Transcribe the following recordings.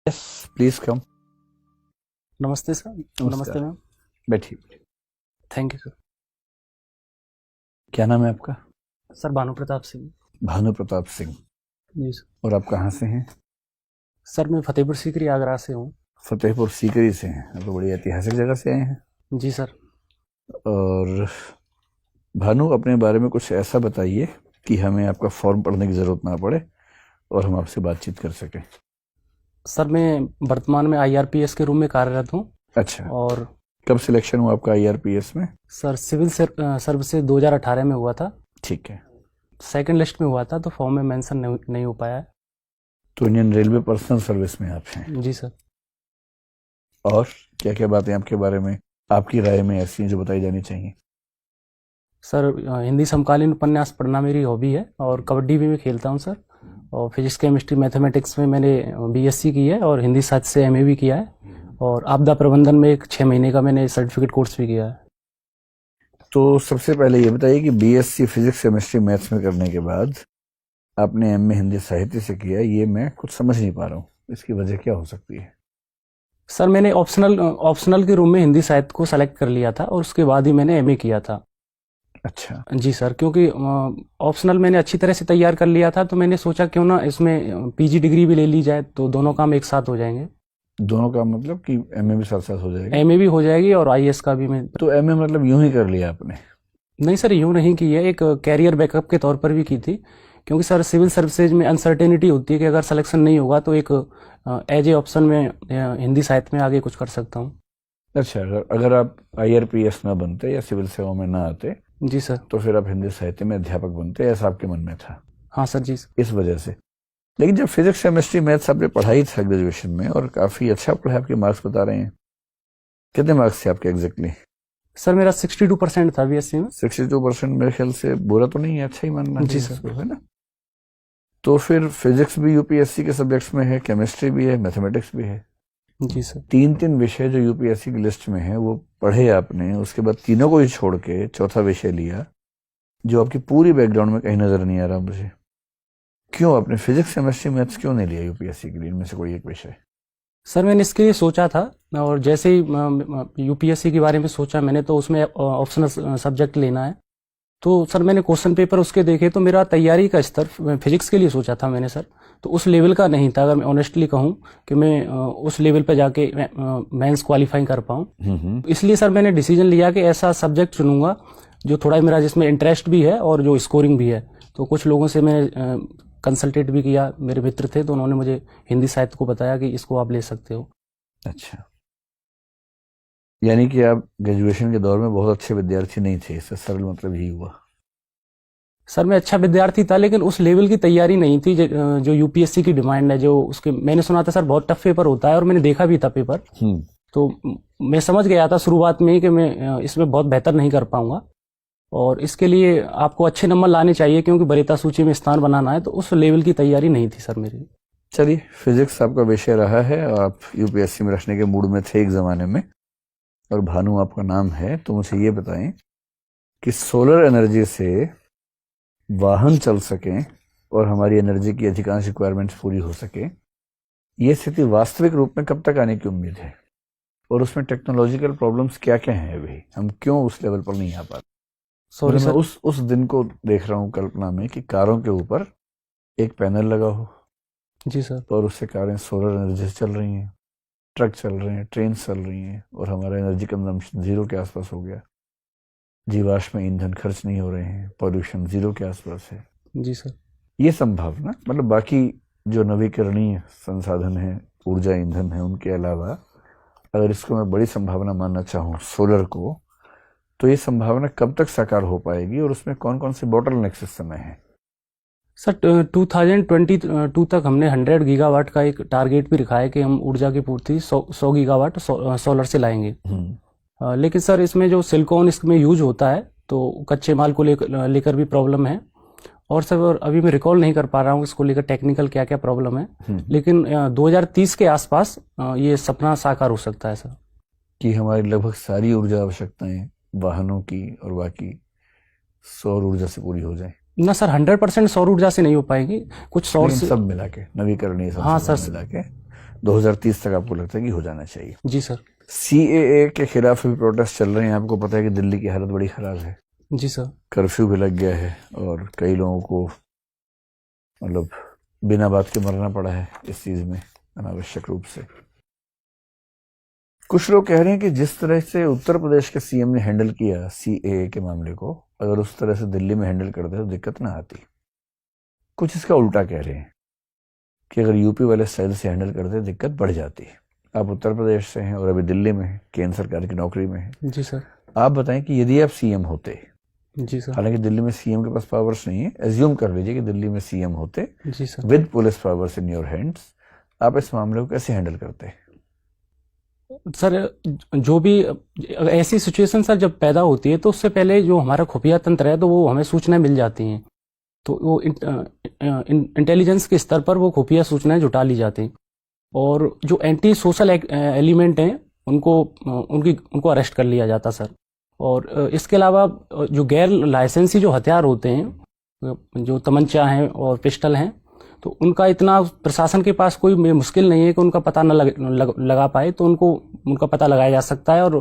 Yes, please come. नमस्ते sir. नमस्ते ma'am. बैठिए। Thank you sir. क्या नाम है आपका? सर भानु प्रताप सिंह। भानु प्रताप सिंह। जी सर। और आप कहाँ से हैं? सर मैं फतेहपुर सीकरी आगरा से हूँ। फतेहपुर सीकरी से हैं। आप तो बड़ी ऐतिहासिक जगह से आए हैं। जी सर। और भानु, अपने बारे में कुछ ऐसा बताइए कि हमें आपका फॉर्म पढ़ने की जरूरत ना पड़े और हम आपसे बातचीत कर सकें। सर मैं वर्तमान में आईआरपीएस के रूम में कार्यरत हूँ। अच्छा, और कब सिलेक्शन हुआ आपका आईआरपीएस में? सर सिविल सर्विस से 2018 में हुआ था। ठीक है। सेकंड लिस्ट में हुआ था तो फॉर्म में मेंशन नहीं हो पाया है। तो इंडियन रेलवे पर्सनल सर्विस में आप हैं। जी सर। और क्या क्या बातें आपके बारे में, आपकी राय में ऐसी हैं जो बताई जानी चाहिए? सर हिंदी समकालीन उपन्यास पढ़ना मेरी हॉबी है और कबड्डी भी मैं खेलता हूँ सर। और फिजिक्स केमिस्ट्री मैथमेटिक्स में मैंने बीएससी की है और हिंदी साहित्य से एमए भी किया है। और आपदा प्रबंधन में एक 6 महीने का मैंने सर्टिफिकेट कोर्स भी किया है। तो सबसे पहले ये बताइए कि बीएससी फिजिक्स केमिस्ट्री मैथ्स में करने के बाद आपने एमए हिंदी साहित्य से किया, ये मैं कुछ समझ नहीं पा रहा हूँ। इसकी वजह क्या हो सकती है? सर मैंने ऑप्शनल के रूम में हिंदी साहित्य को सेलेक्ट कर लिया था और उसके बाद ही मैंने एमए किया था। अच्छा। जी सर, क्योंकि ऑप्शनल मैंने अच्छी तरह से तैयार कर लिया था तो मैंने सोचा क्यों ना इसमें पीजी डिग्री भी ले ली जाए तो दोनों काम एक साथ हो जाएंगे। दोनों का मतलब कि एमए भी साथ साथ हो जाएगा? एमए भी हो जाएगी और आईएएस का भी मैं। तो एमए मतलब यूं ही कर लिया आपने? नहीं सर, यूं नहीं की है, एक कैरियर बैकअप के तौर पर भी की थी। क्योंकि सर सिविल सर्विसेज में अनसर्टेनिटी होती है कि अगर सिलेक्शन नहीं होगा तो एक एज ए ऑप्शन में हिंदी साहित्य में आगे कुछ कर सकता हूँ। अच्छा, अगर आप आईआरपीएस ना बनते या सिविल सेवा में ना आते जी सर। तो फिर आप हिंदी साहित्य में अध्यापक बनते, ऐसा आपके मन में था? हाँ सर जी। इस वजह से। लेकिन जब फिजिक्स केमिस्ट्री मैथ्स आपने पढ़ाई था ग्रेजुएशन में और काफी अच्छा पढ़ा, आपके मार्क्स बता रहे हैं, कितने मार्क्स थे आपके एग्जैक्टली? सर मेरा 62% था बीएससी में। 62% मेरे ख्याल से बुरा तो नहीं है, अच्छा ही मानना जी चाहिए सर। इसको, है ना? तो फिर फिजिक्स भी यूपीएससी के सब्जेक्ट्स में है, केमिस्ट्री भी है, मैथमेटिक्स भी है। जी सर। तीन विषय जो यूपीएससी की लिस्ट में है वो पढ़े आपने, उसके बाद तीनों को ही छोड़ के चौथा विषय लिया जो आपकी पूरी बैकग्राउंड में कहीं नजर नहीं आ रहा मुझे। क्यों आपने फिजिक्स केमिस्ट्री मैथ्स क्यों नहीं लिया यूपीएससी के लिए, इनमें से कोई एक विषय? सर मैंने इसके लिए सोचा था और जैसे ही यूपीएससी के बारे में सोचा मैंने तो उसमें ऑप्शनल सब्जेक्ट लेना है। तो सर मैंने क्वेश्चन पेपर उसके देखे तो मेरा तैयारी का स्तर फिजिक्स के लिए सोचा था मैंने सर, तो उस लेवल का नहीं था। अगर मैं ऑनेस्टली कहूँ कि मैं उस लेवल पे जाके मेंस क्वालिफाई कर पाऊँ, इसलिए सर मैंने डिसीजन लिया कि ऐसा सब्जेक्ट चुनूंगा जो थोड़ा मेरा जिसमें इंटरेस्ट भी है और जो स्कोरिंग भी है। तो कुछ लोगों से मैंने कंसल्टेट भी किया, मेरे मित्र थे तो उन्होंने मुझे हिंदी साहित्य को बताया कि इसको आप ले सकते हो। अच्छा, यानी कि आप ग्रेजुएशन के दौर में बहुत अच्छे विद्यार्थी नहीं थे, इससे सरल मतलब यही हुआ? सर मैं अच्छा विद्यार्थी था लेकिन उस लेवल की तैयारी नहीं थी जो यूपीएससी की डिमांड है। जो उसके मैंने सुना था सर बहुत टफ पेपर होता है और मैंने देखा भी था पेपर। तो मैं समझ गया था शुरुआत में ही कि मैं इसमें बहुत बेहतर नहीं कर पाऊंगा और इसके लिए आपको अच्छे नंबर लाने चाहिए क्योंकि वरीयता सूची में स्थान बनाना है। तो उस लेवल की तैयारी नहीं थी सर मेरी। चलिए, फिजिक्स आपका विषय रहा है और आप यूपीएससी में रखने के मूड में थे एक जमाने में, और भानु आपका नाम है, तो मुझे ये बताएं कि सोलर एनर्जी से वाहन चल सकें और हमारी एनर्जी की अधिकांश रिक्वायरमेंट्स पूरी हो सके, ये स्थिति वास्तविक रूप में कब तक आने की उम्मीद है? और उसमें टेक्नोलॉजिकल प्रॉब्लम्स क्या क्या हैं? अभी हम क्यों उस लेवल पर नहीं आ पाते? सॉरी मैं सर। उस दिन को देख रहा हूँ कल्पना में कि कारों के ऊपर एक पैनल लगा हो जी सर। और उससे कारें सोलर एनर्जी से चल रही हैं, ट्रक चल रहे हैं, ट्रेन चल रही हैं, और हमारा एनर्जी कंजम्पशन 0 के आसपास हो गया। जीवाश्म ईंधन खर्च नहीं हो रहे हैं, पॉल्यूशन 0 के आसपास है। जी सर। ये संभावना, मतलब बाकी जो नवीकरणीय संसाधन है, ऊर्जा ईंधन है, उनके अलावा अगर इसको मैं बड़ी संभावना मानना चाहूँ सोलर को, तो ये संभावना कब तक साकार हो पाएगी और उसमें कौन कौन से बॉटलनेक्स इस समय है? सर 2022 तक हमने 100 गीगावाट का एक टारगेट भी रखा है कि हम ऊर्जा की पूर्ति 100 गीगावाट सोलर से लाएंगे। लेकिन सर इसमें जो सिलिकॉन इसमें यूज होता है तो कच्चे माल को लेकर भी प्रॉब्लम है। और सर अभी मैं रिकॉल नहीं कर पा रहा हूँ इसको लेकर टेक्निकल क्या क्या प्रॉब्लम है, लेकिन 2030 के आसपास ये सपना साकार हो सकता है सर। कि हमारी लगभग सारी ऊर्जा आवश्यकताएं वाहनों की और बाकी सौर ऊर्जा से पूरी हो जाए? ना सर, 100% सौर ऊर्जा से नहीं हो पाएगी, कुछ सौर से सब मिला के, नवीकरणीय हाँ संसाधन सर। मिला के 2030 तक आपको लगता है कि हो जाना चाहिए? जी सर। CAA के खिलाफ भी प्रोटेस्ट चल रहे हैं, आपको पता है कि दिल्ली की हालत बड़ी खराब है। जी सर। कर्फ्यू भी लग गया है और कई लोगों को मतलब बिना बात के मरना पड़ा है इस चीज में अनावश्यक रूप से। कुछ लोग कह रहे हैं कि जिस तरह से उत्तर प्रदेश के सीएम ने हैंडल किया CAA के मामले को, अगर उस तरह से दिल्ली में हैंडल करते तो दिक्कत ना आती। कुछ इसका उल्टा कह रहे हैं कि अगर यूपी वाले स्टाइल से हैंडल करते दिक्कत बढ़ जाती। आप उत्तर प्रदेश से हैं और अभी दिल्ली में हैं, केंद्र सरकार की नौकरी में हैं। जी सर। आप बताएं कि यदि आप सीएम होते, जी सर। हालांकि दिल्ली में सीएम के पास पावर्स नहीं है, एज्यूम कर लीजिए कि दिल्ली में सीएम होते जी sir. With police powers in your hands, आप इस मामले को कैसे हैंडल करते? सर जो भी ऐसी सिचुएशन सर जब पैदा होती है तो उससे पहले जो हमारा खुफिया तंत्र है तो वो हमें सूचनाएं मिल जाती हैं, तो वो इंटेलिजेंस के स्तर पर वो खुफिया सूचनाएं जुटा ली जाती, और जो एंटी सोशल एलिमेंट हैं उनको अरेस्ट कर लिया जाता सर। और इसके अलावा जो गैर लाइसेंसी जो हथियार होते हैं, जो तमंचा हैं और पिस्टल हैं, तो उनका इतना प्रशासन के पास कोई मुश्किल नहीं है कि उनका पता न लगा पाए, तो उनका पता लगाया जा सकता है और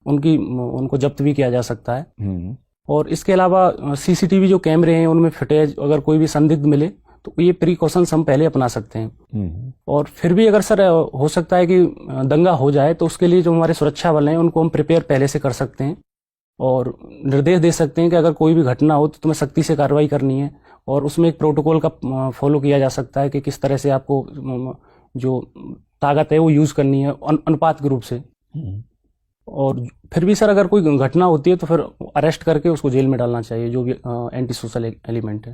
उनको जब्त भी किया जा सकता है। और इसके अलावा CCTV जो कैमरे हैं उनमें फुटेज अगर कोई भी संदिग्ध मिले तो ये प्रिकॉशंस हम पहले अपना सकते हैं। और फिर भी अगर सर हो सकता है कि दंगा हो जाए तो उसके लिए जो हमारे सुरक्षा बल हैं उनको हम प्रिपेयर पहले से कर सकते हैं और निर्देश दे सकते हैं कि अगर कोई भी घटना हो तो तुम्हें सख्ती से कार्रवाई करनी है, और उसमें एक प्रोटोकॉल का फॉलो किया जा सकता है कि किस तरह से आपको जो ताकत है वो यूज करनी है अनुपात के रूप से। और फिर भी सर अगर कोई घटना होती है तो फिर अरेस्ट करके उसको जेल में डालना चाहिए, जो भी एंटी सोशल एलिमेंट है।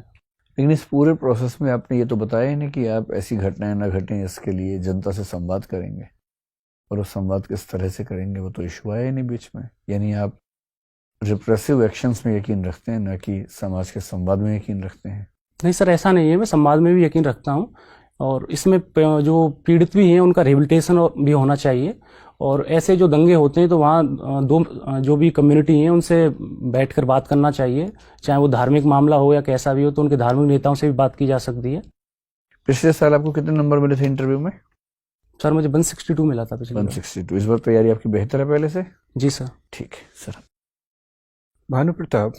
लेकिन इस पूरे प्रोसेस में आपने ये तो बताया ही नहीं कि आप ऐसी घटनाएं ना घटें इसके लिए जनता से संवाद करेंगे, और उस संवाद किस तरह से करेंगे वो तो इशू आया ही नहीं बीच में। यानी आप रिप्रेसिव एक्शंस में यकीन रखते हैं, ना कि समाज के संवाद में यकीन रखते हैं? नहीं सर ऐसा नहीं है, मैं संवाद में भी यकीन रखता हूँ, और इसमें जो पीड़ित भी हैं उनका रिहेबिलिटेशन भी होना चाहिए। और ऐसे जो दंगे होते हैं तो वहाँ जो भी कम्युनिटी हैं उनसे बैठकर बात करना चाहिए, चाहे वो धार्मिक मामला हो या कैसा भी हो, तो उनके धार्मिक नेताओं से भी बात की जा सकती है। पिछले साल आपको कितने नंबर मिले थे इंटरव्यू में? सर मुझे 162 मिला था पिछले 162। इस बार तैयारी आपकी बेहतर है पहले से? जी सर। ठीक है सर। भानु प्रताप,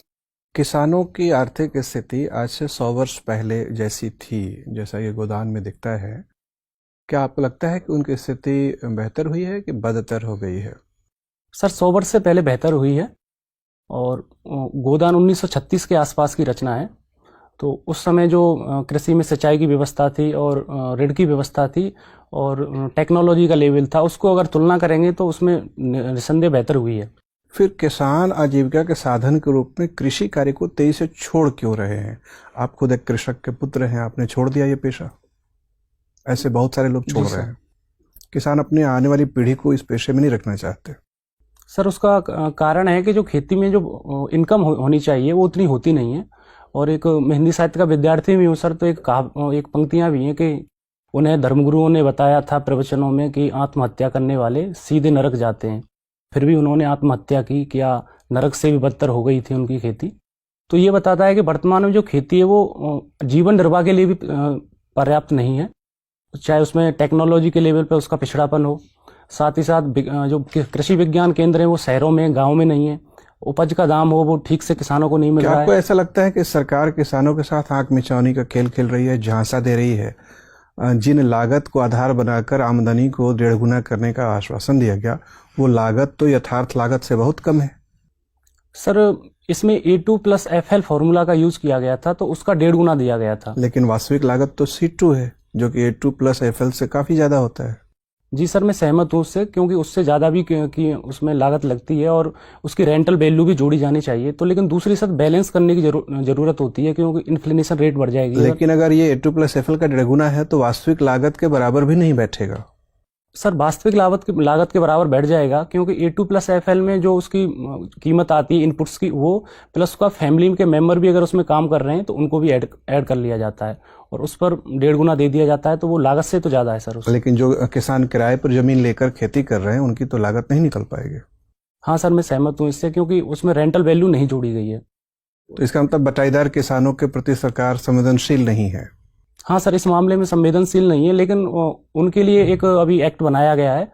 किसानों की आर्थिक स्थिति आज से 100 वर्ष पहले जैसी थी, जैसा ये गोदान में दिखता है, क्या आपको लगता है कि उनकी स्थिति बेहतर हुई है कि बदतर हो गई है? सर 100 वर्ष से पहले बेहतर हुई है, और गोदान 1936 के आसपास की रचना है, तो उस समय जो कृषि में सिंचाई की व्यवस्था थी और ऋण की व्यवस्था थी और टेक्नोलॉजी का लेवल था, उसको अगर तुलना करेंगे तो उसमें निसंदेह बेहतर हुई है। फिर किसान आजीविका के साधन के रूप में कृषि कार्य को तेजी से छोड़ क्यों रहे हैं? आप खुद एक कृषक के पुत्र हैं, आपने छोड़ दिया ये पेशा। ऐसे बहुत सारे लोग छोड़ रहे हैं। किसान अपनी आने वाली पीढ़ी को इस पेशे में नहीं रखना चाहते। सर उसका कारण है कि जो खेती में जो इनकम होनी चाहिए वो उतनी होती नहीं है, और एक मैं हिंदी साहित्य का विद्यार्थी भी हूँ सर, तो एक पंक्तियाँ भी हैं कि उन्हें धर्मगुरुओं ने बताया था प्रवचनों में कि आत्महत्या करने वाले सीधे नरक जाते हैं, फिर भी उन्होंने आत्महत्या की, क्या नरक से भी बदतर हो गई थी उनकी खेती। तो ये बताता है कि वर्तमान में जो खेती है वो जीवन निर्वाह के लिए भी पर्याप्त नहीं है, चाहे उसमें टेक्नोलॉजी के लेवल पे उसका पिछड़ापन हो, साथ ही साथ जो कृषि विज्ञान केंद्र हैं वो शहरों में गाँव में नहीं है, उपज का दाम हो वो ठीक से किसानों को नहीं मिल रहा है। आपको ऐसा लगता है कि सरकार किसानों के साथ आंख मिचौनी का खेल खेल रही है, झांसा दे रही है? जिन लागत को आधार बनाकर आमदनी को 1.5 गुना करने का आश्वासन दिया गया, वो लागत तो यथार्थ लागत से बहुत कम है। सर इसमें A2+FL फॉर्मूला का यूज किया गया था, तो उसका 1.5 गुना दिया गया था। लेकिन वास्तविक लागत तो C2 है, जो कि A2+FL से काफी ज्यादा होता है। जी सर मैं सहमत हूँ उससे, क्योंकि उससे ज़्यादा भी कि उसमें लागत लगती है और उसकी रेंटल वैल्यू भी जोड़ी जानी चाहिए। तो लेकिन दूसरी साथ बैलेंस करने की जरूरत होती है, क्योंकि इन्फ्लेशन रेट बढ़ जाएगी। लेकिन अगर ये A2+FL का 1.5 गुना है तो वास्तविक लागत के बराबर भी नहीं बैठेगा। सर वास्तविक लागत के बराबर बैठ जाएगा, क्योंकि A2+FL में जो उसकी कीमत आती है इनपुट्स की, वो प्लस उसका फैमिली के मेंबर भी अगर उसमें काम कर रहे हैं तो उनको भी ऐड कर लिया जाता है, और उस पर 1.5 गुना दे दिया जाता है, तो वो लागत से तो ज्यादा है सर उससे। लेकिन जो किसान किराए पर जमीन लेकर खेती कर रहे हैं उनकी तो लागत नहीं निकल पाएगी। हाँ सर मैं सहमत हूँ इससे, क्योंकि उसमें रेंटल वैल्यू नहीं जोड़ी गई है। तो इसका मतलब बटाईदार किसानों के प्रति सरकार संवेदनशील नहीं है। हाँ सर, इस मामले में संवेदनशील नहीं है, लेकिन उनके लिए एक अभी एक्ट बनाया गया है।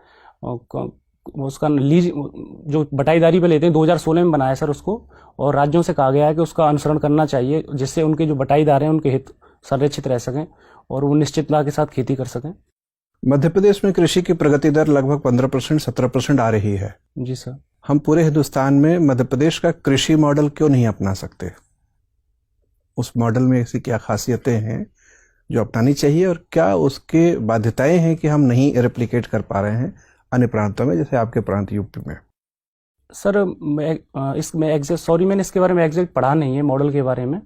उसका लीज जो बटाईदारी पे लेते हैं 2016 में बनाया है सर उसको, और राज्यों से कहा गया है कि उसका अनुसरण करना चाहिए, जिससे उनके जो बटाईदार हैं उनके हित संरक्षित रह सकें और वो निश्चितता के साथ खेती कर सकें। मध्य प्रदेश में कृषि की प्रगति दर लगभग 15% 17% आ रही है। जी सर। हम पूरे हिंदुस्तान में मध्य प्रदेश का कृषि मॉडल क्यों नहीं अपना सकते? उस मॉडल में ऐसी क्या खासियतें हैं जो अपनानी चाहिए, और क्या उसके बाध्यताएं हैं कि हम नहीं रेप्लिकेट कर पा रहे हैं अन्य प्रांतों में, जैसे आपके प्रांत यूपी में? सर मैंने इसके बारे में एग्जैक्ट पढ़ा नहीं है मॉडल के बारे में,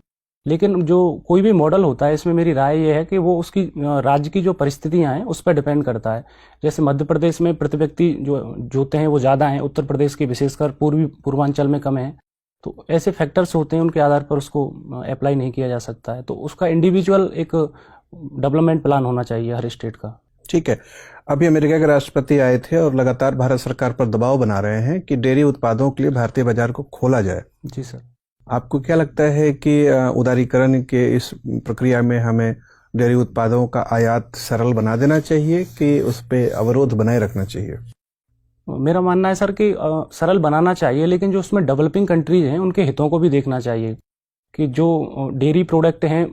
लेकिन जो कोई भी मॉडल होता है इसमें मेरी राय ये है कि वो उसकी राज्य की जो परिस्थितियां हैं उस पर डिपेंड करता है। जैसे मध्य प्रदेश में प्रति व्यक्ति जो जोते हैं वो ज़्यादा हैं, उत्तर प्रदेश के विशेषकर पूर्वांचल में कम है, तो ऐसे फैक्टर्स होते हैं, उनके आधार पर उसको अप्लाई नहीं किया जा सकता है। तो उसका इंडिविजुअल एक डेवलपमेंट प्लान होना चाहिए हर स्टेट का। ठीक है। अभी अमेरिका के राष्ट्रपति आए थे और लगातार भारत सरकार पर दबाव बना रहे हैं कि डेयरी उत्पादों के लिए भारतीय बाजार को खोला जाए। जी सर। आपको क्या लगता है कि उदारीकरण के इस प्रक्रिया में हमें डेयरी उत्पादों का आयात सरल बना देना चाहिए कि उस पर अवरोध बनाए रखना चाहिए? मेरा मानना है सर कि सरल बनाना चाहिए, लेकिन जो उसमें डेवलपिंग कंट्रीज हैं उनके हितों को भी देखना चाहिए कि जो डेयरी प्रोडक्ट हैं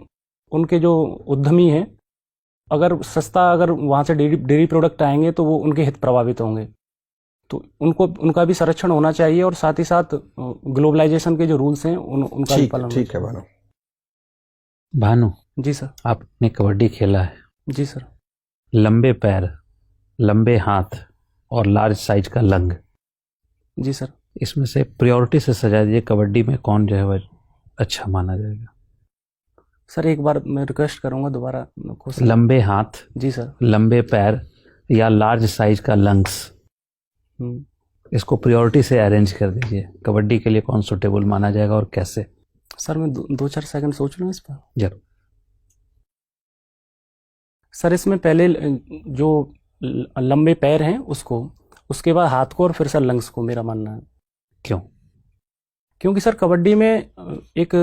उनके जो उद्यमी हैं, अगर वहाँ से डेयरी प्रोडक्ट आएंगे तो वो उनके हित प्रभावित होंगे, तो उनका भी संरक्षण होना चाहिए, और साथ ही साथ ग्लोबलाइजेशन के जो रूल्स हैं उनका भी पालन। ठीक है भानु। भानु जी सर। आपने कबड्डी खेला है। जी सर। लंबे पैर, लंबे हाथ और लार्ज साइज का लंग, जी सर। इसमें से प्रायोरिटी से सजा दीजिए, कबड्डी में कौन जो है वह अच्छा माना जाएगा? सर एक बार मैं रिक्वेस्ट करूंगा दोबारा। लंबे हाथ, जी सर, लंबे पैर या लार्ज साइज का लंग्स, इसको प्रायोरिटी से अरेंज कर दीजिए। कबड्डी के लिए कौन सुटेबल माना जाएगा और कैसे? सर मैं 2-4 सेकंड सोच लूँ इस पर। जरूर। सर इसमें पहले जो लंबे पैर हैं उसके बाद हाथ को, और फिर सर लंग्स को, मेरा मानना है। क्यों? क्योंकि सर कबड्डी में एक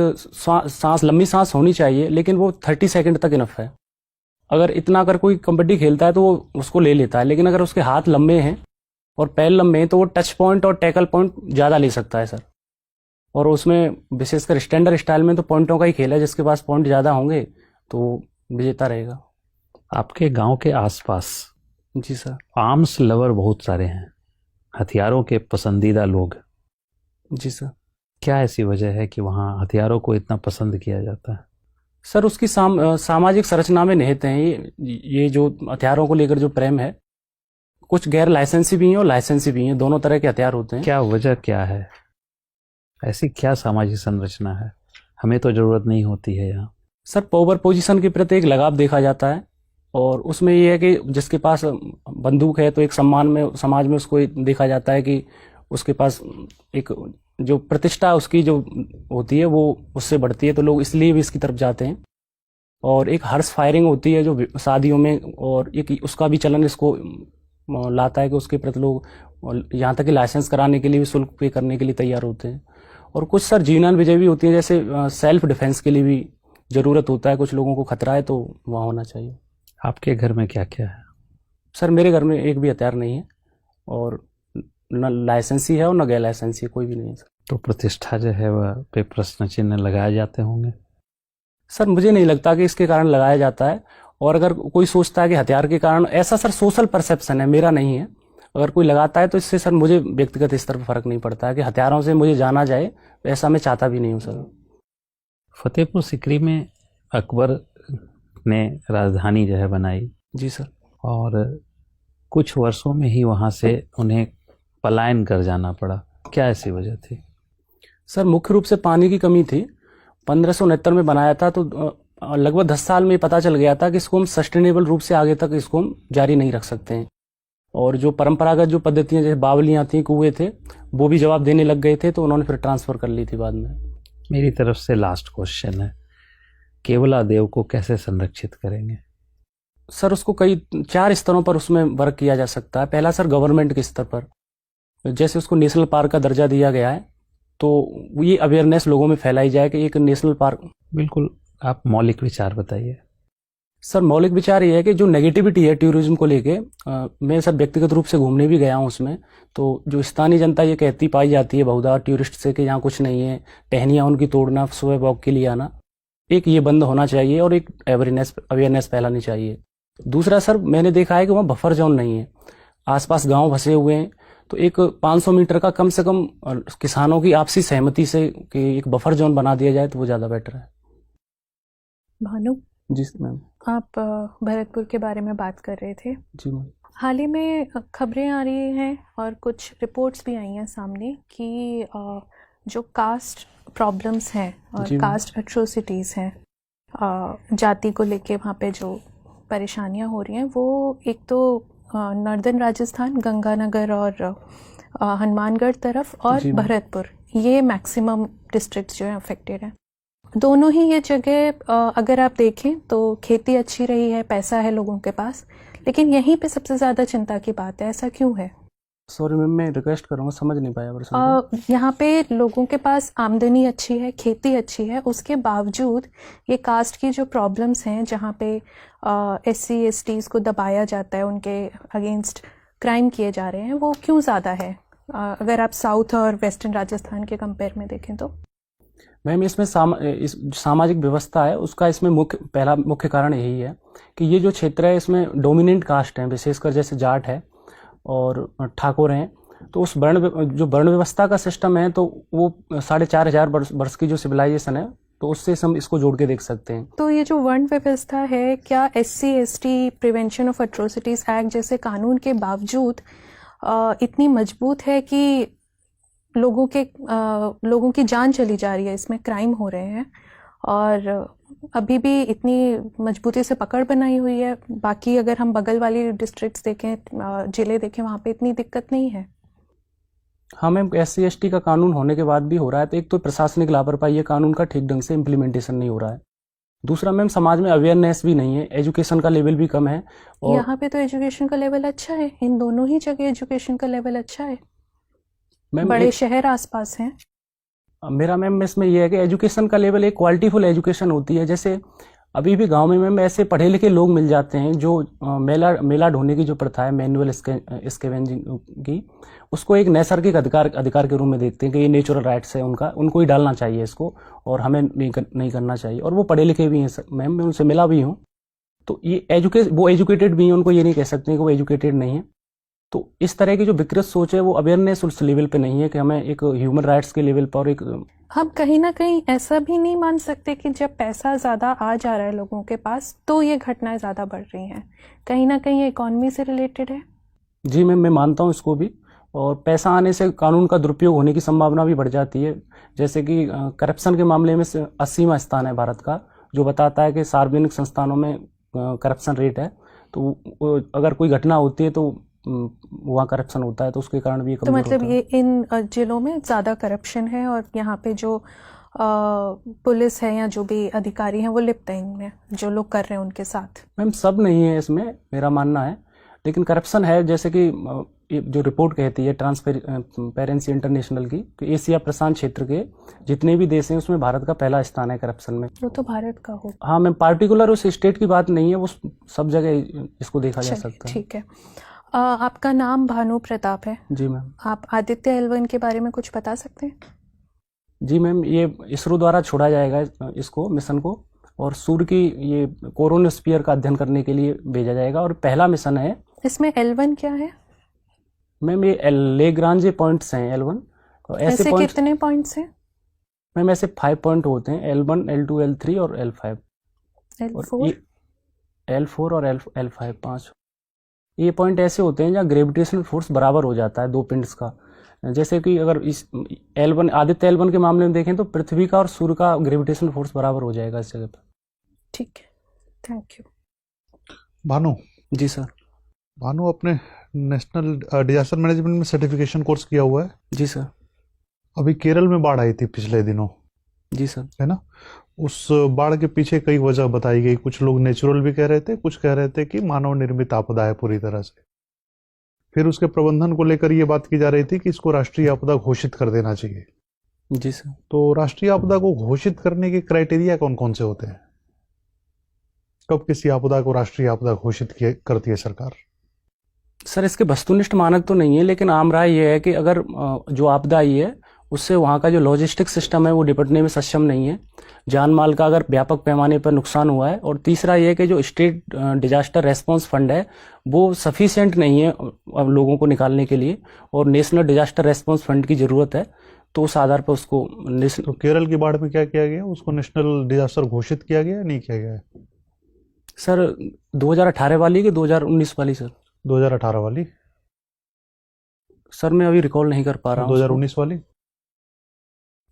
लंबी सांस होनी चाहिए, लेकिन वो 30 सेकंड तक इनफ है। अगर कोई कबड्डी खेलता है तो वो उसको ले लेता है, लेकिन अगर उसके हाथ लंबे हैं और पैर लंबे हैं तो वो टच पॉइंट और टैकल पॉइंट ज़्यादा ले सकता है सर। और उसमें विशेषकर स्टैंडर्ड स्टाइल में तो पॉइंटों का ही खेल है, जिसके पास पॉइंट ज़्यादा होंगे तो विजेता रहेगा। आपके गांव के आसपास जी सर। आर्म्स लवर बहुत सारे हैं, हथियारों के पसंदीदा लोग। जी सर। क्या ऐसी वजह है कि वहाँ हथियारों को इतना पसंद किया जाता है? सर उसकी सामाजिक संरचना में निहित हैं ये जो हथियारों को लेकर जो प्रेम है। कुछ गैर लाइसेंसी भी हैं और लाइसेंसी भी हैं, दोनों तरह के हथियार होते हैं। क्या वजह क्या है? ऐसी क्या सामाजिक संरचना है? हमें तो जरूरत नहीं होती है यहाँ। सर पावर पोजीशन के प्रति एक लगाव देखा जाता है, और उसमें ये है कि जिसके पास बंदूक है तो एक सम्मान में समाज में उसको देखा जाता है कि उसके पास एक जो प्रतिष्ठा उसकी जो होती है वो उससे बढ़ती है, तो लोग इसलिए भी इसकी तरफ जाते हैं। और एक हर्ष फायरिंग होती है जो शादियों में, और एक उसका भी चलन इसको लाता है कि उसके प्रति लोग यहाँ तक कि लाइसेंस कराने के लिए भी शुल्क पे करने के लिए तैयार होते हैं। और कुछ सर जीवनान विजय भी होती है, जैसे सेल्फ डिफेंस के लिए भी ज़रूरत होता है, कुछ लोगों को खतरा है तो वहाँ होना चाहिए। आपके घर में क्या क्या है? सर मेरे घर में एक भी हथियार नहीं है, और न लाइसेंसी है और न गैर लाइसेंसी, कोई भी नहीं है सर। तो प्रतिष्ठा जो है वह पे प्रश्न चिन्ह लगाए जाते होंगे? सर मुझे नहीं लगता कि इसके कारण लगाया जाता है, और अगर कोई सोचता है कि हथियार के कारण, ऐसा सर सोशल परसेप्शन है, मेरा नहीं है। अगर कोई लगाता है तो इससे सर मुझे व्यक्तिगत स्तर पर फर्क नहीं पड़ता है कि हथियारों से मुझे जाना जाए, ऐसा मैं चाहता भी नहीं हूँ सर। फतेहपुर सिकरी में अकबर ने राजधानी जो है बनाई। जी सर। और कुछ वर्षों में ही वहाँ से उन्हें पलायन कर जाना पड़ा, क्या ऐसी वजह थी? सर मुख्य रूप से पानी की कमी थी। 1569 में बनाया था, तो लगभग 10 साल में पता चल गया था कि इसको हम सस्टेनेबल रूप से आगे तक इसको हम जारी नहीं रख सकते हैं। और जो परंपरागत जो पद्धतियाँ जैसे बावलियाँ थी, कुएँ थे, वो भी जवाब देने लग गए थे, तो उन्होंने फिर ट्रांसफ़र कर ली थी बाद में। मेरी तरफ से लास्ट क्वेश्चन है, केवला देव को कैसे संरक्षित करेंगे? सर उसको कई 4 स्तरों पर उसमें वर्क किया जा सकता है। पहला सर गवर्नमेंट के स्तर पर, जैसे उसको नेशनल पार्क का दर्जा दिया गया है, तो ये अवेयरनेस लोगों में फैलाई जाए कि एक नेशनल पार्क। बिल्कुल, आप मौलिक विचार बताइए। सर मौलिक विचार ये है कि जो नेगेटिविटी है टूरिज्म को लेके, मैं सर व्यक्तिगत रूप से घूमने भी गया हूँ उसमें, तो जो स्थानीय जनता ये कहती पाई जाती है बहुधा टूरिस्ट से कि यहाँ कुछ नहीं है, टहनियाँ उनकी तोड़ना, सुबह वॉक के लिए आना, एक ये बंद होना चाहिए और एक अवेयरनेस फैलानी चाहिए। दूसरा सर मैंने देखा है कि वहाँ बफर जोन नहीं है, आसपास गांव बसे हुए हैं, तो एक 500 मीटर का कम से कम किसानों की आपसी सहमति से कि एक बफर जोन बना दिया जाए तो वो ज़्यादा बेटर है। भानु, जी मैम। आप भरतपुर के बारे में बात कर रहे थे। जी मैम। हाल ही में खबरें आ रही हैं और कुछ रिपोर्ट्स भी आई हैं सामने कि जो कास्ट प्रॉब्लम्स हैं और जी मैम। कास्ट एट्रोसिटीज़ हैं, जाति को लेके वहाँ पे जो परेशानियाँ हो रही हैं, वो एक तो नॉर्दर्न राजस्थान, गंगानगर और हनुमानगढ़ तरफ और जी मैम। भरतपुर, ये मैक्सिमम डिस्ट्रिक्ट्स जो हैं अफेक्टेड हैं। दोनों ही ये जगह अगर आप देखें तो खेती अच्छी रही है, पैसा है लोगों के पास, लेकिन यहीं पे सबसे ज़्यादा चिंता की बात है। ऐसा क्यों है? सॉरी मैम, मैं रिक्वेस्ट करूँगा, समझ नहीं पाया प्रश्न। यहाँ पे लोगों के पास आमदनी अच्छी है, खेती अच्छी है, उसके बावजूद ये कास्ट की जो प्रॉब्लम्स हैं, जहाँ पे SC STs को दबाया जाता है, उनके अगेंस्ट क्राइम किए जा रहे हैं, वो क्यों ज़्यादा है अगर आप साउथ और वेस्टर्न राजस्थान के कंपेयर में देखें तो? मैम इसमें इस सामाजिक व्यवस्था है उसका इसमें पहला मुख्य कारण यही है कि ये जो क्षेत्र है इसमें डोमिनेंट कास्ट है, विशेषकर जैसे जाट है और ठाकुर हैं, तो उस जो वर्ण व्यवस्था का सिस्टम है तो वो 4500 वर्ष की जो सिविलाइजेशन है, तो उससे हम इसको जोड़ के देख सकते हैं। तो ये जो वर्ण व्यवस्था है, क्या SC ST prevention of atrocities act जैसे कानून के बावजूद इतनी मजबूत है कि लोगों की जान चली जा रही है, इसमें क्राइम हो रहे हैं और अभी भी इतनी मजबूती से पकड़ बनाई हुई है? बाकी अगर हम बगल वाली डिस्ट्रिक्ट्स देखें, जिले देखें, वहाँ पे इतनी दिक्कत नहीं है। हाँ मैम, SC ST का कानून होने के बाद भी हो रहा है, तो एक तो प्रशासनिक लापरवाही है, कानून का ठीक ढंग से इम्प्लीमेंटेशन नहीं हो रहा है। दूसरा मैम, समाज में अवेयरनेस भी नहीं है, एजुकेशन का लेवल भी कम है। और यहाँ पे तो एजुकेशन का लेवल अच्छा है, इन दोनों ही जगह एजुकेशन का लेवल अच्छा है, बड़े शहर आसपास हैं। मेरा मैम इसमें यह है कि एजुकेशन का लेवल एक क्वालिटीफुल एजुकेशन होती है। जैसे अभी भी गांव में मैम ऐसे पढ़े लिखे लोग मिल जाते हैं जो मेला ढोने की जो प्रथा है, मैनुअल स्कैवेंजिंग की, उसको एक नैसर्गिक अधिकार के रूप में देखते हैं कि ये नेचुरल राइट्स है उनको ही डालना चाहिए इसको, और हमें नहीं करना चाहिए। और वो पढ़े लिखे भी हैं मैम, मैं उनसे मिला भी हूँ, तो ये वो एजुकेटेड भी हैं, उनको ये नहीं कह सकते कि वो एजुकेटेड नहीं है। तो इस तरह की जो विकृत सोच है वो अवेयरनेस उस लेवल पे नहीं है कि हमें एक ह्यूमन राइट्स के लेवल पर एक हम कहीं ना कहीं ऐसा भी नहीं मान सकते कि जब पैसा ज़्यादा आ जा रहा है लोगों के पास तो ये घटनाएं ज़्यादा बढ़ रही हैं? कहीं ना कहीं ये इकॉनमी से रिलेटेड है। जी मैम, मैं मानता हूँ इसको भी, और पैसा आने से कानून का दुरुपयोग होने की संभावना भी बढ़ जाती है। जैसे कि करप्शन के मामले में 80वां स्थान है भारत का, जो बताता है कि सार्वजनिक संस्थानों में करप्शन रेट है। तो अगर कोई घटना होती है तो वहाँ करप्शन होता है, तो उसके कारण भी ये तो कमजोर मतलब होता है। ये इन जिलों में ज़्यादा करप्शन है और यहाँ पे जो पुलिस है या जो भी अधिकारी हैं वो लिप्त हैं इनमें, जो लोग कर रहे हैं उनके साथ? मैम सब नहीं है इसमें, मेरा मानना है, लेकिन करप्शन है। जैसे कि जो रिपोर्ट कहती है ट्रांसपेरेंसी इंटरनेशनल की, कि एशिया प्रशांत क्षेत्र के जितने भी देश हैं उसमें भारत का पहला स्थान है करप्शन में। वो तो भारत का हो। हाँ मैम, पार्टिकुलर उस स्टेट की बात नहीं है, वो सब जगह इसको देखा जा सकता है। ठीक है। आपका नाम भानु प्रताप है। जी मैम। आप आदित्य L1 के बारे में कुछ बता सकते हैं? जी मैम, ये इसरो द्वारा छोड़ा जाएगा इसको, मिशन को, और सूर्य की ये कोरोनोस्फीयर का अध्ययन करने के लिए भेजा जाएगा, और पहला मिशन है। इसमें L1 क्या है? मैम ये लेग्रांजे पॉइंट्स हैं L1। ऐसे कितने पॉइंट्स हैं? मैम ऐसे 5 पॉइंट होते हैं, L1 L2 L3 और L5। L4 और L5 5। ये पॉइंट ऐसे होते हैं जहाँ ग्रेविटेशनल फोर्स बराबर हो जाता है दो पिंड्स का। जैसे कि अगर इस L1 आदित्य L1 के मामले में देखें तो पृथ्वी का और सूर्य का ग्रेविटेशनल फोर्स बराबर हो जाएगा इस जगह पर। ठीक है, thank you. Bhanu ji sir. Bhanu, अपने नेशनल डिजास्टर मैनेजमेंट में सर्टिफिकेशन कोर्स किया हुआ है? जी सर। अभी केरल में बाढ़ आई थी पिछले दिनों। जी सर। है ना? उस बाढ़ के पीछे कई वजह बताई गई। कुछ लोग नेचुरल भी कह रहे थे, कुछ कह रहे थे कि मानव निर्मित आपदा है पूरी तरह से। फिर उसके प्रबंधन को लेकर ये बात की जा रही थी कि इसको राष्ट्रीय आपदा घोषित कर देना चाहिए। जी सर। तो राष्ट्रीय आपदा को घोषित करने के क्राइटेरिया कौन कौन से होते हैं? कब किसी आपदा को राष्ट्रीय आपदा घोषित करती है सरकार? सर इसके वस्तुनिष्ठ मानक तो नहीं है, लेकिन आम राय ये है कि अगर जो आपदा आई है उससे वहाँ का जो लॉजिस्टिक सिस्टम है वो निपटने में सक्षम नहीं है, जान माल का अगर व्यापक पैमाने पर नुकसान हुआ है, और तीसरा ये है कि जो स्टेट डिजास्टर रेस्पॉन्स फंड है वो सफिशिएंट नहीं है अब लोगों को निकालने के लिए, और नेशनल डिजास्टर रेस्पॉन्स फंड की ज़रूरत है। तो उस आधार पर उसको तो केरल की बाढ़ में क्या किया गया, उसको नेशनल डिजास्टर घोषित किया गया या नहीं किया गया? सर 2018 वाली कि 2019 वाली सर? 2018 वाली। सर मैं अभी रिकॉल नहीं कर पा रहा हूँ। 2019 वाली?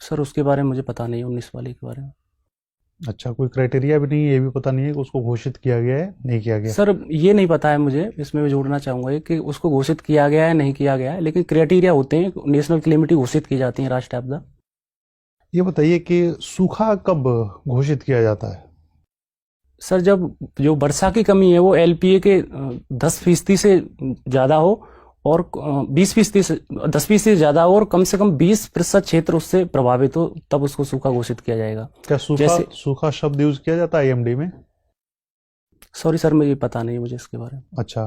सर उसके बारे में मुझे पता नहीं है, 19 वाली के बारे में। अच्छा, कोई क्राइटेरिया भी नहीं है, ये भी पता नहीं है कि उसको घोषित किया गया है नहीं किया गया? सर ये नहीं पता है मुझे, इसमें मैं जोड़ना चाहूंगा कि उसको घोषित किया गया है नहीं किया गया है, लेकिन क्राइटेरिया होते हैं, नेशनल कैलेमिटी घोषित की जाती है राष्ट्रीय आपदा। ये बताइए कि सूखा कब घोषित किया जाता है? सर जब जो वर्षा की कमी है वो एलपीए के 10% से ज़्यादा हो, और 20% से 10% से ज़्यादा हो, और कम से कम 20% क्षेत्र उससे प्रभावित हो, तब उसको सूखा घोषित किया जाएगा। क्या सूखा शब्द यूज किया जाता है एमडी में? सॉरी सर मुझे पता नहीं मुझे इसके बारे में। अच्छा,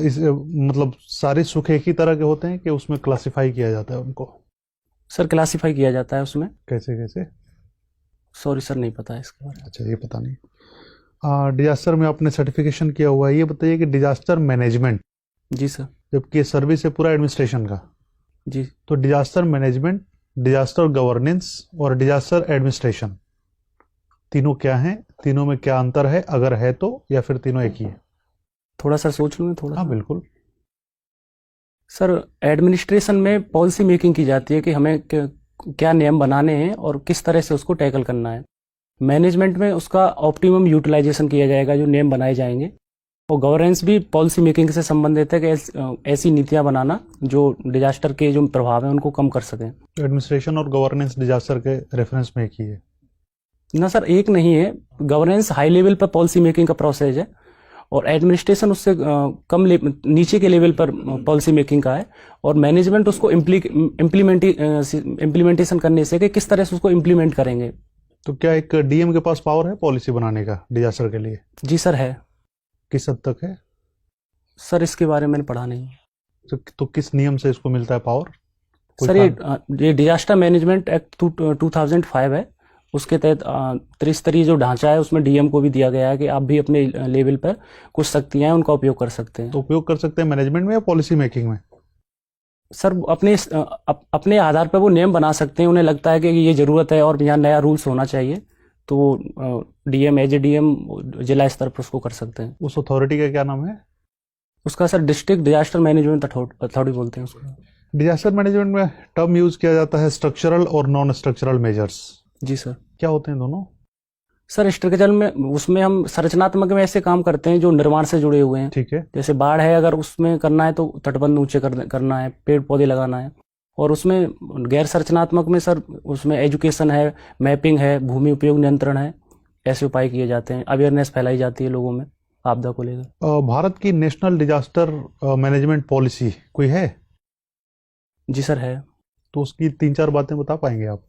इस मतलब सारे सूखे एक ही तरह के होते हैं कि उसमें क्लासिफाई किया जाता है उनको? सर क्लासिफाई किया जाता है उसमें। कैसे कैसे? सॉरी सर नहीं पता है इसके बारे में। अच्छा, ये पता नहीं। डिजास्टर में आपने सर्टिफिकेशन किया हुआ है, ये बताइए कि डिजास्टर मैनेजमेंट, जी सर। जबकि सर्विस है पूरा एडमिनिस्ट्रेशन का, जी तो डिजास्टर मैनेजमेंट, डिजास्टर गवर्नेंस और डिजास्टर एडमिनिस्ट्रेशन तीनों क्या हैं? तीनों में क्या अंतर है, अगर है तो, या फिर तीनों एक ही है? थोड़ा सर सोच लूँ थोड़ा। हाँ बिल्कुल। सर एडमिनिस्ट्रेशन में पॉलिसी मेकिंग की जाती है कि हमें क्या नियम बनाने हैं और किस तरह से उसको टैकल करना है। मैनेजमेंट में उसका ऑप्टिमम यूटिलाइजेशन किया जाएगा जो नियम बनाए जाएंगे, और गवर्नेंस भी पॉलिसी मेकिंग से संबंधित है कि ऐसी नीतियां बनाना जो डिजास्टर के जो प्रभाव हैं उनको कम कर सकें। एडमिनिस्ट्रेशन और गवर्नेंस डिजास्टर के रेफरेंस में एक ही है ना सर? एक नहीं है। गवर्नेंस हाई लेवल पर पॉलिसी मेकिंग का प्रोसेस है, और एडमिनिस्ट्रेशन उससे कम नीचे के लेवल पर पॉलिसी मेकिंग का है, और मैनेजमेंट उसको इम्प्लीमेंटेशन करने से कि किस तरह से उसको इम्प्लीमेंट करेंगे। तो क्या एक डीएम के पास पावर है पॉलिसी बनाने का डिजास्टर के लिए? जी सर है। किस हद तक है? सर इसके बारे में मैंने पढ़ा नहीं। तो किस नियम से इसको मिलता है पावर? सर ये डिजास्टर मैनेजमेंट एक्ट 2005 है, उसके तहत त्रिस्तरीय जो ढांचा है उसमें डीएम को भी दिया गया है कि आप भी अपने लेवल पर कुछ शक्तियां हैं उनका उपयोग कर सकते हैं। तो उपयोग कर सकते हैं मैनेजमेंट में या पॉलिसी मेकिंग में? सर अपने आधार पर वो नियम बना सकते हैं, उन्हें लगता है कि ये जरूरत है और यहाँ नया रूल्स होना चाहिए, तो डीएम एज ए डीएम जिला स्तर पर उसको कर सकते हैं। उस अथॉरिटी का क्या नाम है? उसका sir district disaster management authority बोलते हैं उसको। डिजास्टर मैनेजमेंट में टर्म यूज किया जाता है स्ट्रक्चरल और नॉन स्ट्रक्चरल मेजर्स। जी सर। क्या होते हैं दोनों? सर स्ट्रक्चरल में उसमें हम संरचनात्मक में ऐसे काम करते हैं जो निर्माण से जुड़े हुए हैं। ठीक है। जैसे बाढ़ है, अगर उसमें करना है तो तटबंध ऊंचे करना है, पेड़ पौधे लगाना है। और उसमें गैर संरचनात्मक में सर उसमें एजुकेशन है, मैपिंग है, भूमि उपयोग नियंत्रण है, ऐसे उपाय किए जाते हैं, अवेयरनेस फैलाई जाती है लोगों में आपदा को लेकर। भारत की नेशनल डिजास्टर मैनेजमेंट पॉलिसी कोई है? जी सर है। तो उसकी 3-4 बातें बता पाएंगे आप?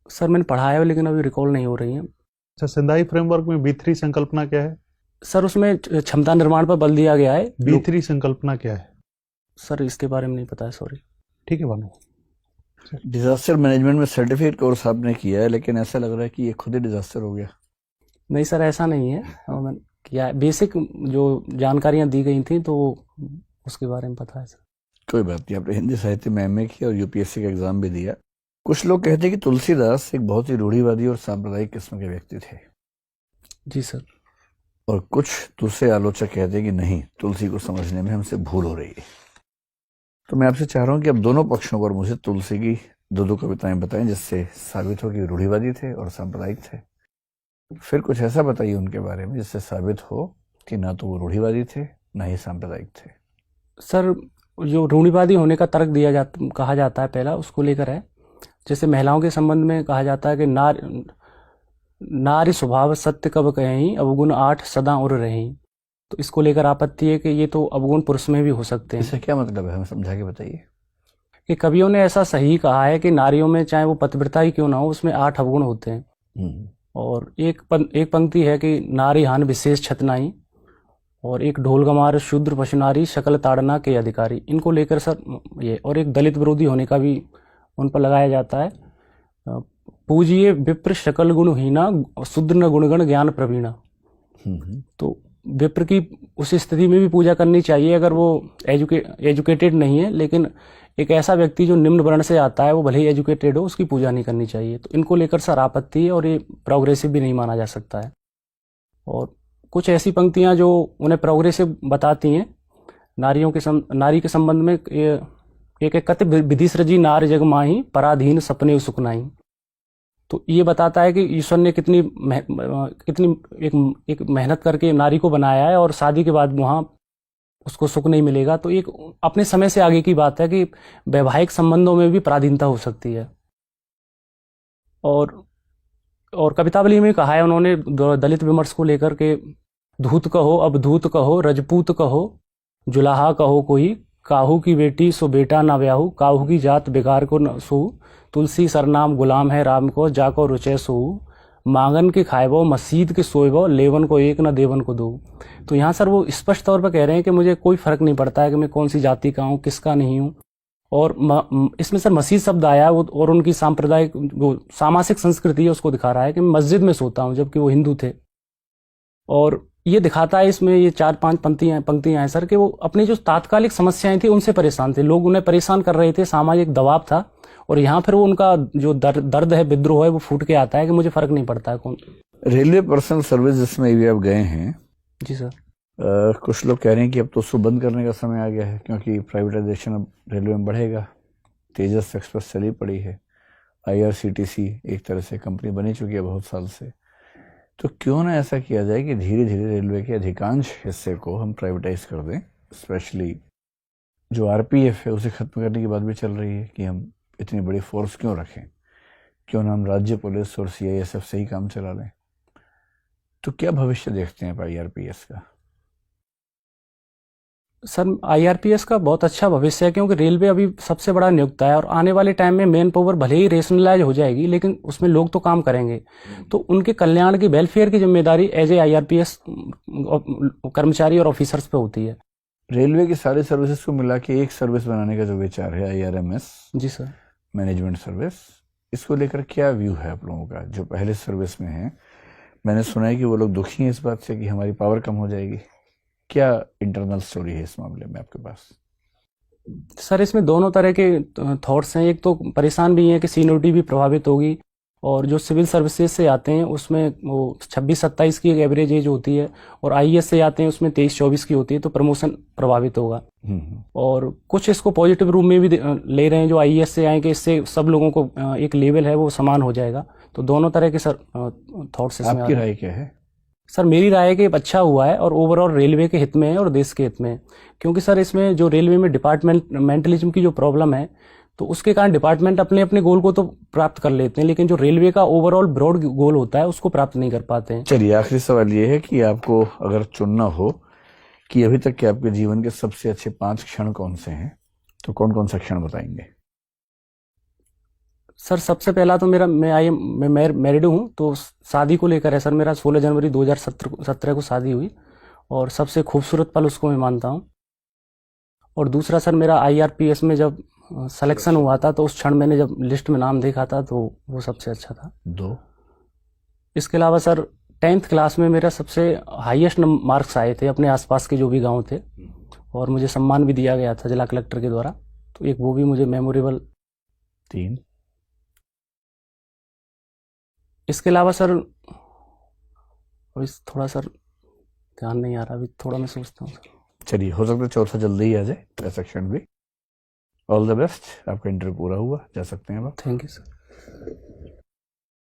सर मैंने पढ़ा है लेकिन अभी रिकॉल नहीं हो रही है। अच्छा, सिंधाई फ्रेमवर्क में B3 संकल्पना क्या है? सर उसमें क्षमता निर्माण पर बल दिया गया है। B3 संकल्पना क्या है? सर इसके बारे में नहीं पता है, सॉरी। ठीक है भानु। डिजास्टर मैनेजमेंट में सर्टिफिकेट कोर्स आपने किया है, लेकिन ऐसा लग रहा है कि ये खुद ही डिजास्टर हो गया। नहीं सर ऐसा नहीं है, मैंने किया बेसिक जो जानकारियां दी गई थी तो उसके बारे में पता है सर। कोई बात नहीं, आपने हिंदी साहित्य में एमए किया और यूपीएससी का एग्जाम भी दिया। कुछ लोग कहते हैं कि तुलसीदास एक बहुत ही रूढ़िवादी और सांप्रदायिक किस्म के व्यक्ति थे। जी सर। और कुछ दूसरे आलोचक कहते हैं कि नहीं, तुलसी को समझने में हमसे भूल हो रही है। तो मैं आपसे चाह रहा हूं कि अब दोनों पक्षों पर मुझे तुलसी की 2 कविताएं बताएं जिससे साबित हो कि रूढ़िवादी थे और सांप्रदायिक थे। फिर कुछ ऐसा बताइए उनके बारे में जिससे साबित हो कि ना तो वो रूढ़िवादी थे ना ही सांप्रदायिक थे। सर जो रूढ़िवादी होने का तर्क कहा जाता है पहला, उसको लेकर है। जैसे महिलाओं के संबंध में कहा जाता है कि नारी स्वभाव सत्य कब कहीं, अवगुण 8 सदा उर रहीं। तो इसको लेकर आपत्ति है कि ये तो अवगुण पुरुष में भी हो सकते हैं। इससे क्या मतलब है, हमें समझा के बताइए। कि कवियों ने ऐसा सही कहा है कि नारियों में चाहे वो पतिव्रता ही क्यों ना हो, उसमें 8 अवगुण होते हैं। और एक पंक्ति है कि नारी हान विशेष छतनाई, और एक ढोल गमार शूद्र पशुनारी शकल ताड़ना के अधिकारी। इनको लेकर सर ये, और एक दलित विरोधी होने का भी उन पर लगाया जाता है। पूजिए विप्र शकल गुणहीना, शूद्र न गुणगण ज्ञान प्रवीणा। तो विप्र की उस स्थिति में भी पूजा करनी चाहिए अगर वो एजुकेटेड नहीं है, लेकिन एक ऐसा व्यक्ति जो निम्न वर्ण से आता है, वो भले ही एजुकेटेड हो, उसकी पूजा नहीं करनी चाहिए। तो इनको लेकर सर आपत्ति है, और ये प्रोग्रेसिव भी नहीं माना जा सकता है। और कुछ ऐसी पंक्तियां जो उन्हें प्रोग्रेसिव बताती हैं नारी के संबंध में, एक कत विधि सृजी नार जग माही, पराधीन सपने सुखनाई। तो ये बताता है कि ईश्वर ने कितनी एक मेहनत करके नारी को बनाया है, और शादी के बाद वहाँ उसको सुख नहीं मिलेगा। तो एक अपने समय से आगे की बात है कि वैवाहिक संबंधों में भी पराधीनता हो सकती है। और कवितावली में कहा है उन्होंने दलित विमर्श को लेकर के, धूत कहो अब धूत कहो, रजपूत कहो जुलाहा कहो कोई, काहू की बेटी सो बेटा ना ब्याहू, काहू की जात बेकार को न सू, तुलसी सरनाम गुलाम है राम को, जाको रुचे सो, मांगन के खाएबो मस्जिद के सोएबो, लेवन को एक न देवन को दो। तो यहाँ सर वो स्पष्ट तौर पर कह रहे हैं कि मुझे कोई फर्क नहीं पड़ता है कि मैं कौन सी जाति का हूँ, किसका नहीं हूँ। और इसमें सर मस्जिद शब्द आया, और उनकी सांप्रदायिक जो सामाजिक संस्कृति है उसको दिखा रहा है कि मैं मस्जिद में सोता हूँ, जबकि वो हिंदू थे। और ये दिखाता है इसमें, ये 4-5 पंक्तियां हैं सर, कि वो अपनी जो तात्कालिक समस्याएं थी उनसे परेशान थे, लोग उन्हें परेशान कर रहे थे, सामाजिक दबाव था, और यहाँ फिर वो उनका जो दर्द है, विद्रोह है, वो फूट के आता है कि मुझे फर्क नहीं पड़ता है कौन। रेलवे पर्सनल सर्विस जिसमें भी आप गए हैं जी सर। कुछ लोग कह रहे हैं कि अब तो उसको बंद करने का समय आ गया है, क्योंकि प्राइवेटाइजेशन अब रेलवे में बढ़ेगा। तेजस एक्सप्रेस चली पड़ी है, IRCTC एक तरह से कंपनी बनी चुकी है बहुत साल से। तो क्यों ना ऐसा किया जाए कि धीरे धीरे रेलवे के अधिकांश हिस्से को हम प्राइवेटाइज कर दें। स्पेशली जो RPF है उसे खत्म करने की बात भी चल रही है कि हम इतनी बड़ी फोर्स क्यों रखें, क्यों ना हम राज्य पुलिस और CISF से ही काम चला लें। तो क्या भविष्य देखते हैं आप IRPS का? सर IRPS का बहुत अच्छा भविष्य है, क्योंकि रेलवे अभी सबसे बड़ा नियोक्ता है, और आने वाले टाइम में मेन पावर भले ही रेशनलाइज हो जाएगी, लेकिन उसमें लोग तो काम करेंगे। तो उनके कल्याण की, वेलफेयर की जिम्मेदारी एज ए IRPS कर्मचारी और ऑफिसर्स पे होती है। रेलवे की सारी सर्विसेज को मिला के एक सर्विस बनाने का जो विचार है, IRMS, जी सर, मैनेजमेंट सर्विस, इसको लेकर क्या व्यू है आप लोगों का? जो पहले सर्विस में है, मैंने सुना है कि वो लोग दुखी हैं इस बात से कि हमारी पावर कम हो जाएगी। क्या इंटरनल स्टोरी है इस मामले में आपके पास? सर इसमें दोनों तरह के थॉट्स हैं। एक तो परेशान भी हैं कि सीनियरिटी भी प्रभावित होगी, और जो सिविल सर्विसेज से आते हैं उसमें वो 26-27 की एक एवरेज एज होती है, और IAS से आते हैं उसमें 23-24 की होती है, तो प्रमोशन प्रभावित होगा। और कुछ इसको पॉजिटिव रूप में भी ले रहे हैं जो IAS से आए, कि इससे सब लोगों को एक लेवल है वो समान हो जाएगा। तो दोनों तरह के सर थॉट्स इसमें। आपकी राय क्या है? सर मेरी राय है कि अच्छा हुआ है, और ओवरऑल रेलवे के हित में है और देश के हित में है। क्योंकि सर इसमें जो रेलवे में डिपार्टमेंटलिज्म की जो प्रॉब्लम है, तो उसके कारण डिपार्टमेंट अपने अपने गोल को तो प्राप्त कर लेते हैं, लेकिन जो रेलवे का ओवरऑल ब्रॉड गोल होता है उसको प्राप्त नहीं कर पाते हैं। चलिए, आखिरी सवाल ये है कि आपको अगर चुनना हो कि अभी तक के आपके जीवन के सबसे अच्छे 5 क्षण कौन से हैं, तो कौन कौन सा क्षण बताएंगे? सर सबसे पहला तो मैं मैरिड हूँ, तो शादी को लेकर है सर। मेरा 16 जनवरी 2017 को शादी हुई, और सबसे खूबसूरत पल उसको मैं मानता हूँ। और दूसरा सर, मेरा IRPS में जब सिलेक्शन हुआ था, तो उस क्षण मैंने जब लिस्ट में नाम देखा था, तो वो सबसे अच्छा था। 2 इसके अलावा सर 10th क्लास में मेरा सबसे हाईएस्ट मार्क्स आए थे अपने आसपास के जो भी गांव थे, और मुझे सम्मान भी दिया गया था जिला कलेक्टर के द्वारा, तो एक वो भी मुझे मेमोरेबल। 3 इसके अलावा सर अभी थोड़ा सर ध्यान नहीं आ रहा, अभी थोड़ा मैं सोचता हूँ सर। चलिए, हो सकता है चौथा जल्दी ही आ जाए, ऐसा क्षण भी। ऑल द बेस्ट, आपका इंटरव्यू पूरा हुआ, जा सकते हैं आप। Thank you sir.